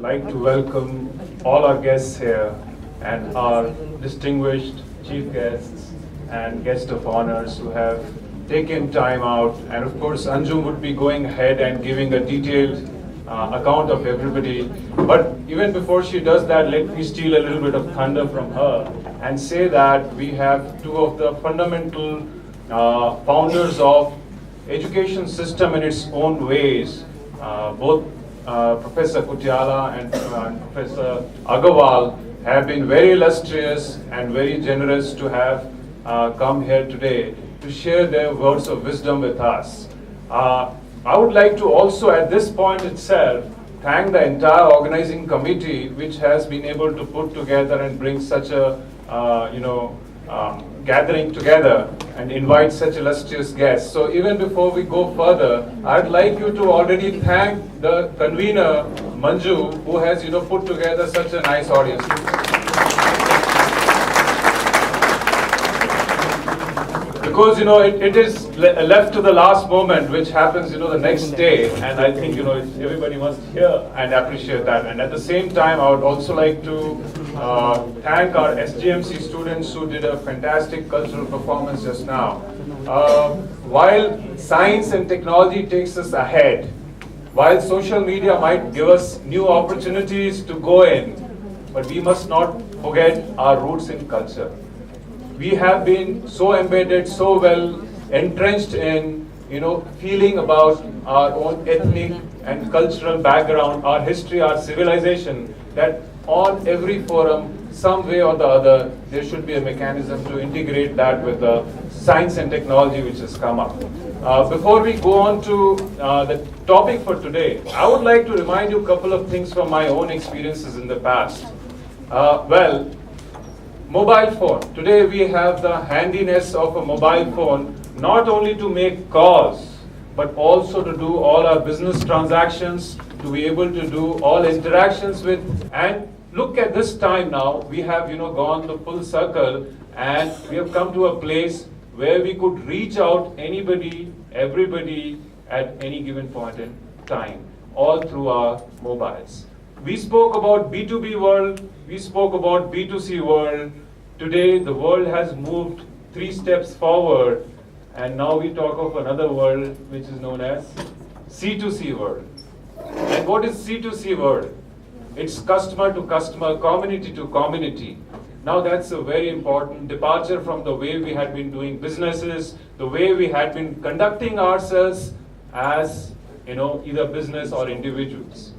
like to welcome all our guests here and our distinguished chief guests and guest of honors who have taken time out. And of course, Anjum would be going ahead and giving a detailed account of everybody. But even before she does that, let me steal a little bit of thunder from her and say that we have two of the fundamental founders of education system in its own ways, both Professor Kutiala and Professor Agarwal have been very illustrious and very generous to have come here today to share their words of wisdom with us. I would like to also at this point itself thank the entire organizing committee which has been able to put together and bring such a gathering together and invite such illustrious guests. So even before we go further, I'd like you to already thank the convener, Manju, who has put together such a nice audience. Because it is left to the last moment, which happens the next day, and I think everybody must hear and appreciate that. And at the same time, I would also like to thank our SGMC students who did a fantastic cultural performance just now. While science and technology takes us ahead, while social media might give us new opportunities to go in, but we must not forget our roots in culture. We have been so embedded, so well entrenched in, feeling about our own ethnic and cultural background, our history, our civilization, that on every forum, some way or the other, there should be a mechanism to integrate that with the science and technology which has come up. Before we go on to the topic for today, I would like to remind you a couple of things from my own experiences in the past. Mobile phone. Today we have the handiness of a mobile phone, not only to make calls, but also to do all our business transactions, to be able to do all interactions with. And look at this time now, we have gone the full circle, and we have come to a place where we could reach out anybody, everybody at any given point in time, all through our mobiles. We spoke about B2B world, we spoke about B2C world. Today, the world has moved 3 steps forward, and now we talk of another world which is known as C2C world. And what is C2C world? It's customer to customer, community to community. Now that's a very important departure from the way we had been doing businesses, the way we had been conducting ourselves as either business or individuals.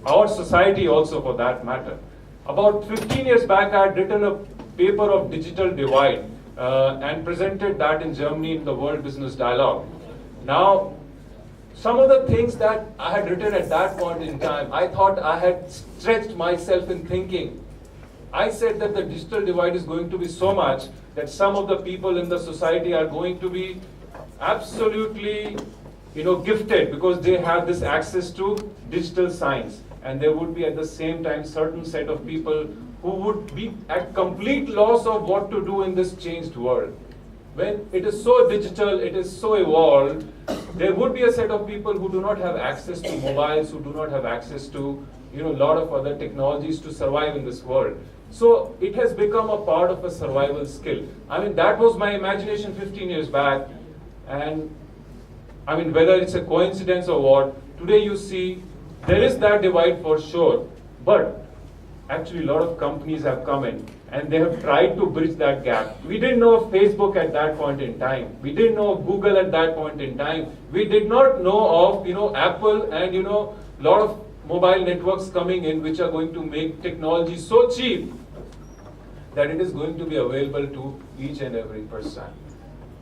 Our society also, for that matter. About 15 years back, I had written a paper of digital divide and presented that in Germany in the World Business Dialogue. Now, some of the things that I had written at that point in time, I thought I had stretched myself in thinking. I said that the digital divide is going to be so much that some of the people in the society are going to be absolutely gifted because they have this access to digital science. And there would be at the same time certain set of people who would be at complete loss of what to do in this changed world. When it is so digital, it is so evolved, there would be a set of people who do not have access to mobiles, who do not have access to a lot of other technologies to survive in this world. So it has become a part of a survival skill. That was my imagination 15 years back. And whether it's a coincidence or what, today you see there is that divide for sure, but actually a lot of companies have come in and they have tried to bridge that gap. We didn't know of Facebook at that point in time. We didn't know of Google at that point in time. We did not know of Apple and lot of mobile networks coming in which are going to make technology so cheap that it is going to be available to each and every person.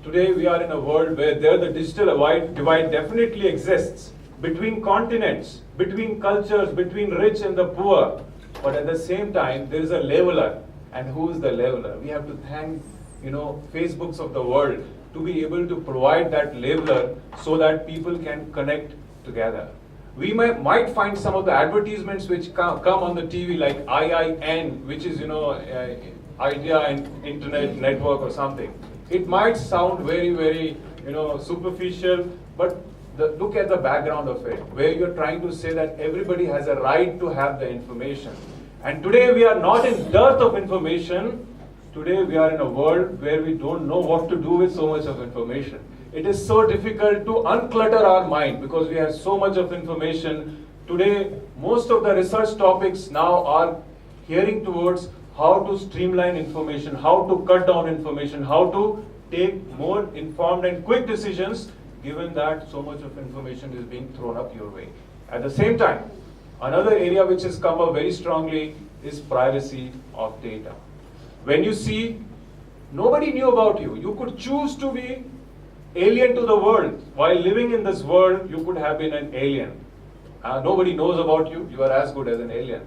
Today we are in a world where the digital divide definitely exists between continents, between cultures, between rich and the poor. But at the same time, there is a leveler. And who is the leveler? We have to thank, Facebooks of the world to be able to provide that leveler so that people can connect together. We might find some of the advertisements which come on the TV like IIN, which is, Idea and Internet Network or something. It might sound very, very, superficial, but look at the background of it, where you're trying to say that everybody has a right to have the information. And today we are not in dearth of information. Today we are in a world where we don't know what to do with so much of information. It is so difficult to unclutter our mind because we have so much of information. Today, most of the research topics now are hearing towards how to streamline information, how to cut down information, how to take more informed and quick decisions given that so much of information is being thrown up your way. At the same time, another area which has come up very strongly is privacy of data. When you see, nobody knew about you. You could choose to be alien to the world. While living in this world, you could have been an alien. Nobody knows about you. You are as good as an alien.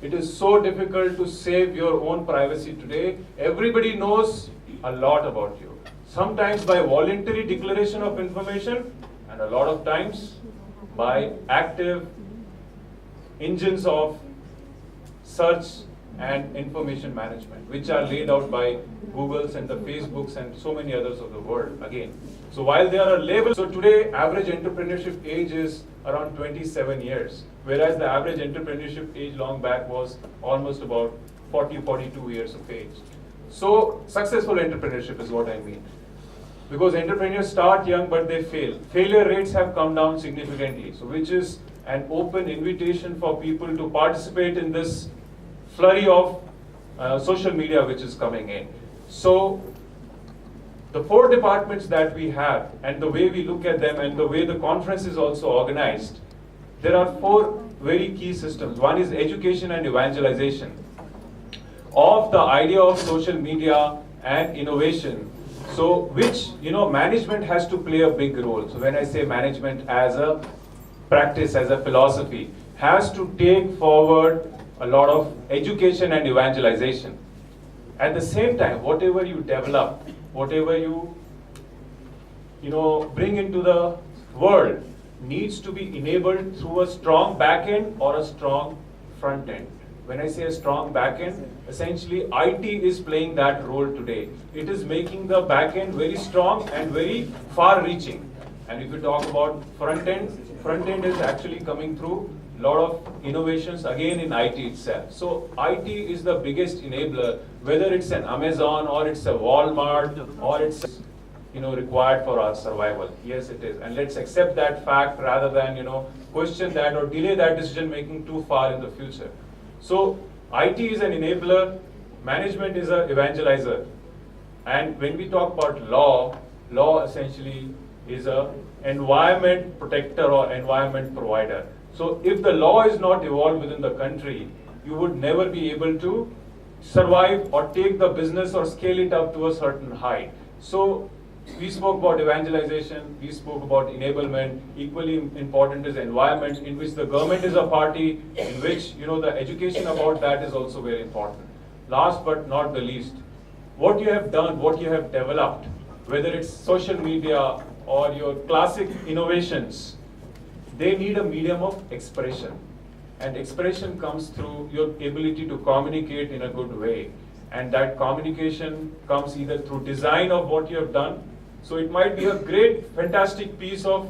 It is so difficult to save your own privacy today. Everybody knows a lot about you. Sometimes by voluntary declaration of information, and a lot of times by active engines of search and information management, which are laid out by Googles and the Facebooks and so many others of the world again. So while there are labels, so today average entrepreneurship age is around 27 years, whereas the average entrepreneurship age long back was almost about 40, 42 years of age. So successful entrepreneurship is what I mean. Because entrepreneurs start young but they fail. Failure rates have come down significantly, so which is an open invitation for people to participate in this flurry of social media which is coming in. So the 4 departments that we have and the way we look at them and the way the conference is also organized, there are 4 very key systems. One is education and evangelization of the idea of social media and innovation. So which, management has to play a big role. So when I say management as a practice, as a philosophy, has to take forward a lot of education and evangelization. At the same time, whatever you develop, whatever you bring into the world needs to be enabled through a strong back end or a strong front end. When I say a strong back end, essentially IT is playing that role today. It is making the back end very strong and very far reaching. And if you talk about front end is actually coming through a lot of innovations again in IT itself. So IT is the biggest enabler, whether it's an Amazon or it's a Walmart or it's required for our survival. Yes, it is. And let's accept that fact rather than question that or delay that decision making too far in the future. So IT is an enabler, management is an evangelizer. And when we talk about law essentially is an environment protector or environment provider. So if the law is not evolved within the country, you would never be able to survive or take the business or scale it up to a certain height. So we spoke about evangelization, we spoke about enablement. Equally important is environment, in which the government is a party, in which the education about that is also very important. Last but not the least, what you have done, what you have developed, whether it's social media or your classic innovations, they need a medium of expression. And expression comes through your ability to communicate in a good way. And that communication comes either through design of what you have done. So it might be a great, fantastic piece of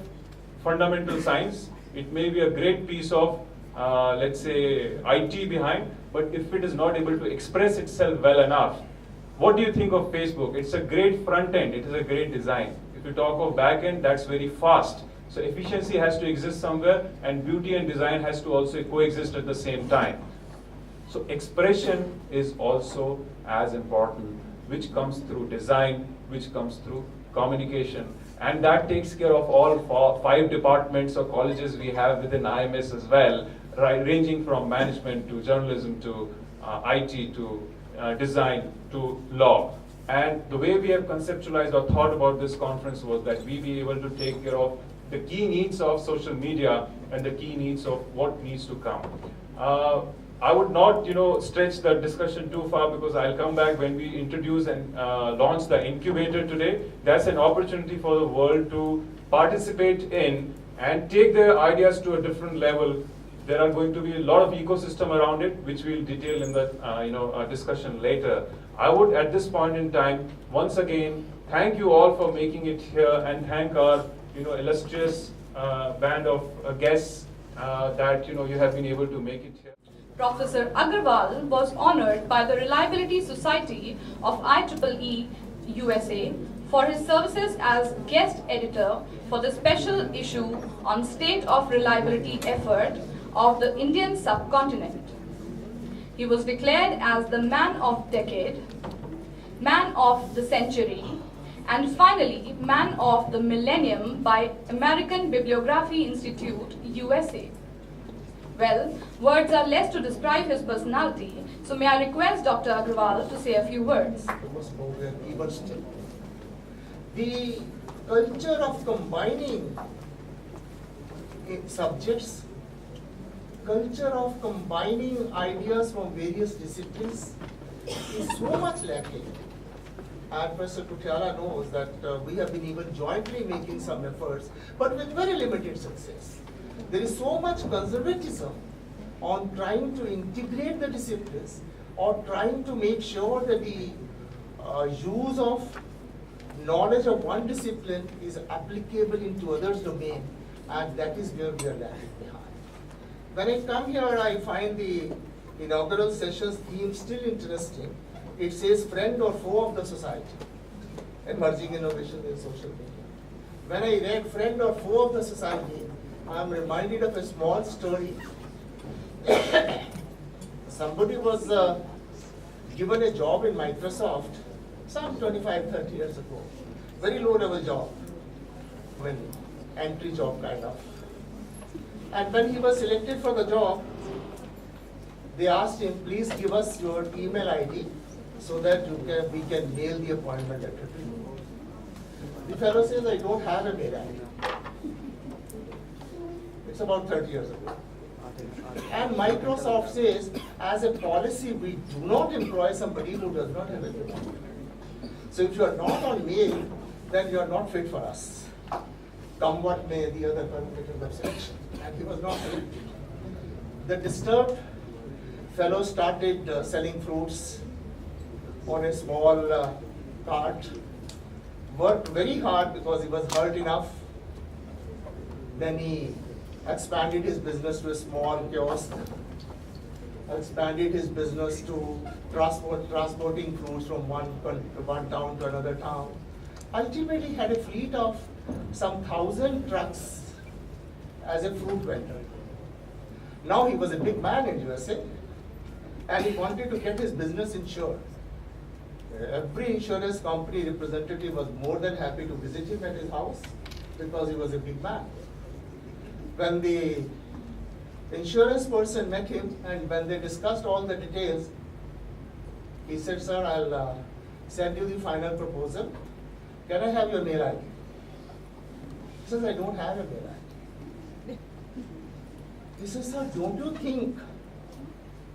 fundamental science. It may be a great piece of, let's say, IT behind. But if it is not able to express itself well enough, what do you think of Facebook? It's a great front end. It is a great design. If you talk of back end, that's very fast. So efficiency has to exist somewhere, and beauty and design has to also coexist at the same time. So expression is also as important, which comes through design, which comes through communication. And that takes care of all 5 departments or colleges we have within IMS as well, right, ranging from management to journalism to IT to design to law. And the way we have conceptualized or thought about this conference was that we be able to take care of the key needs of social media and the key needs of what needs to come. I would not, stretch the discussion too far, because I'll come back when we introduce and launch the incubator today. That's an opportunity for the world to participate in and take their ideas to a different level. There are going to be a lot of ecosystem around it, which we'll detail in the discussion later. I would, at this point in time, once again, thank you all for making it here, and thank our illustrious band of guests that you have been able to make it here. Professor Agarwal was honored by the Reliability Society of IEEE USA for his services as guest editor for the special issue on state of reliability effort of the Indian subcontinent. He was declared as the Man of Decade, Man of the Century, and finally Man of the Millennium by American Bibliography Institute, USA. Well, words are less to describe his personality, so may I request Dr. Agarwal to say a few words. The culture of combining subjects, culture of combining ideas from various disciplines is so much lacking. And Professor Kutiala knows that we have been even jointly making some efforts, but with very limited success. There is so much conservatism on trying to integrate the disciplines or trying to make sure that the use of knowledge of one discipline is applicable into others' domain, and that is where we are lagging behind. When I come here, I find the inaugural session's theme still interesting. It says friend or foe of the society, emerging innovation in social media. When I read friend or foe of the society, I am reminded of a small story. Somebody was given a job in Microsoft some 25, 30 years ago. Very low level job, entry job kind of. And when he was selected for the job, they asked him, please give us your email ID so that we can mail the appointment letter to you. The fellow says, I don't have a mail ID. It's about 30 years ago. And Microsoft says, as a policy, we do not employ somebody who does not have a mail ID. So if you are not on mail, then you are not fit for us. Come what may, the other permutations of selection. And he was not fit. The disturbed fellow started selling fruits on a small cart. Worked very hard because he was hurt enough. Then he expanded his business to a small kiosk, expanded his business to transporting fruits from one town to another town. Ultimately had a fleet of some 1,000 trucks as a fruit vendor. Now he was a big man in USA and he wanted to get his business insured. Every insurance company representative was more than happy to visit him at his house because he was a big man. When the insurance person met him and when they discussed all the details, he said, sir, I'll send you the final proposal. Can I have your mail ID? He says, I don't have a mail ID. He says, sir, don't you think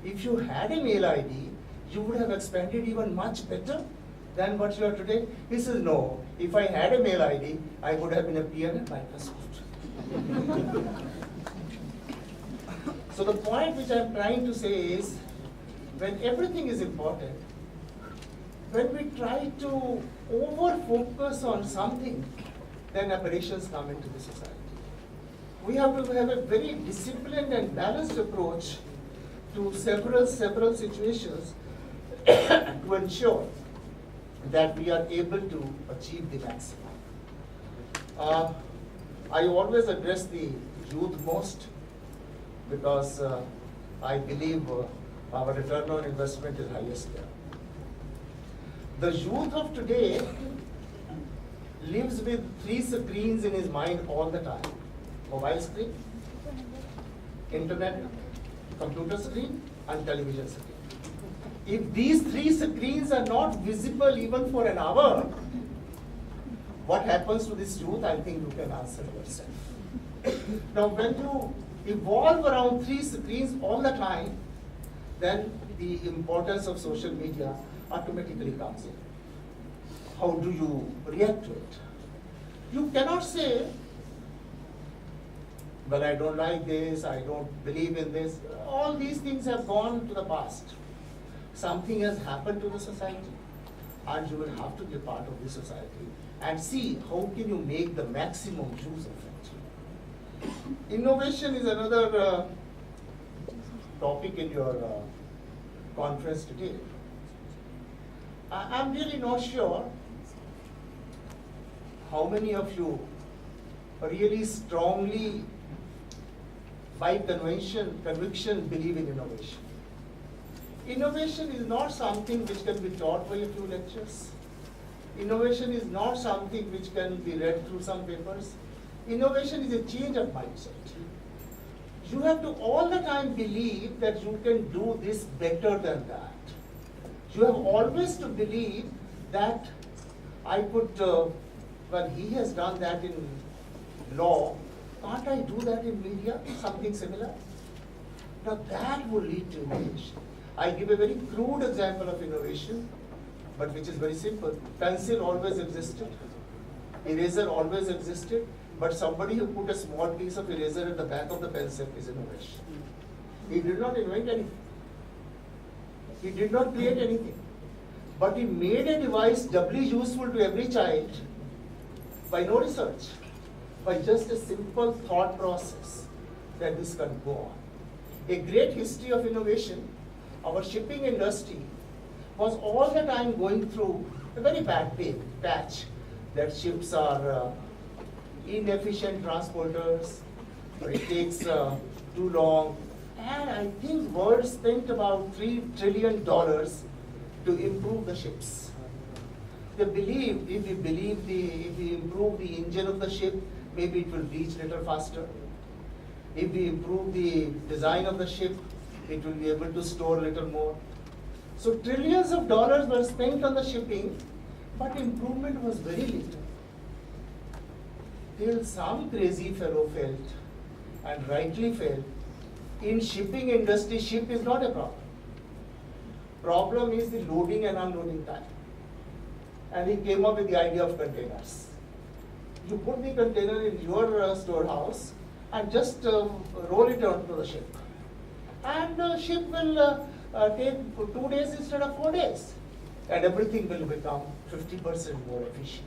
if you had a mail ID, you would have expanded even much better than what you are today? He says, no, if I had a mail ID, I would have been a PM at Microsoft. So the point which I am trying to say is, when everything is important, when we try to over-focus on something, then aberrations come into the society. We have to have a very disciplined and balanced approach to several situations to ensure that we are able to achieve the maximum. I always address the youth most because I believe our return on investment is highest there. The youth of today lives with 3 screens in his mind all the time. Mobile screen, internet, computer screen, and television screen. If these 3 screens are not visible even for an hour, what happens to this youth? I think you can answer yourself. Now, when you evolve around 3 screens all the time, then the importance of social media automatically comes in. How do you react to it? You cannot say, well, I don't like this, I don't believe in this. All these things have gone to the past. Something has happened to the society, and you will have to be a part of the society and see how can you make the maximum use of it. Innovation is another topic in your conference today. I'm really not sure how many of you really strongly, by conviction, believe in innovation. Innovation is not something which can be taught by a few lectures. Innovation is not something which can be read through some papers. Innovation is a change of mindset. You have to all the time believe that you can do this better than that. You have always to believe that I could, well, he has done that in law, can't I do that in media, something similar? Now that will lead to innovation. I give a very crude example of innovation, but which is very simple. Pencil always existed, eraser always existed, but somebody who put a small piece of eraser at the back of the pencil is innovation. He did not invent anything. He did not create anything. But he made a device doubly useful to every child by no research, by just a simple thought process that this can go on. A great history of innovation, our shipping industry was all the time going through a very bad patch that ships are inefficient transporters, or it takes too long, and I think world spent about $3 trillion to improve the ships. They believed if we improve the engine of the ship, maybe it will reach a little faster. If we improve the design of the ship, it will be able to store a little more. So trillions of dollars were spent on the shipping, but improvement was very little. Till some crazy fellow felt, and rightly felt, in shipping industry, ship is not a problem. Problem is the loading and unloading time. And he came up with the idea of containers. You put the container in your storehouse and just roll it onto the ship. And the ship will take 2 days instead of 4 days. And everything will become 50% more efficient.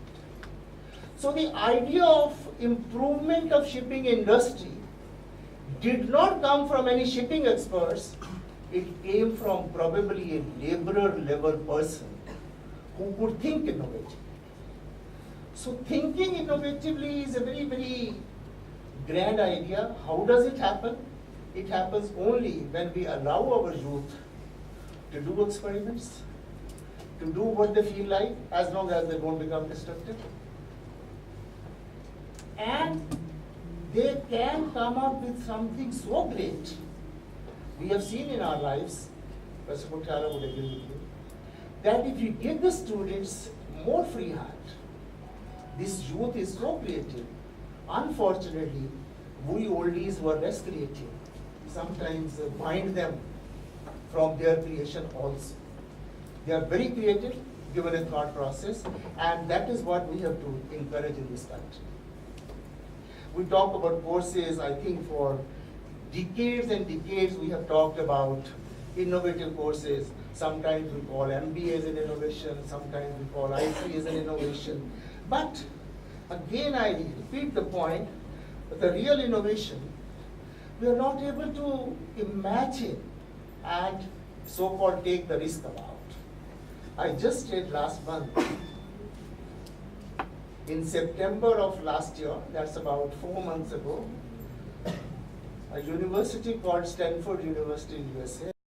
So the idea of improvement of shipping industry did not come from any shipping experts. It came from probably a laborer level person who could think innovatively. So thinking innovatively is a very, very grand idea. How does it happen? It happens only when we allow our youth to do experiments, to do what they feel like, as long as they don't become destructive. And they can come up with something so great. We have seen in our lives, Professor Kothara would agree with you, that if you give the students more free hand, this youth is so creative. Unfortunately, we oldies were less creative. Sometimes bind them from their creation also. They are very creative, given a thought process, and that is what we have to encourage in this country. We talk about courses, I think for decades and decades we have talked about innovative courses. Sometimes we call MBA as an innovation, sometimes we call IT as an innovation. But again, I repeat the point, that the real innovation, we are not able to imagine and so-called take the risk about. I just read last month, in September of last year, that's about 4 months ago, a university called Stanford University in USA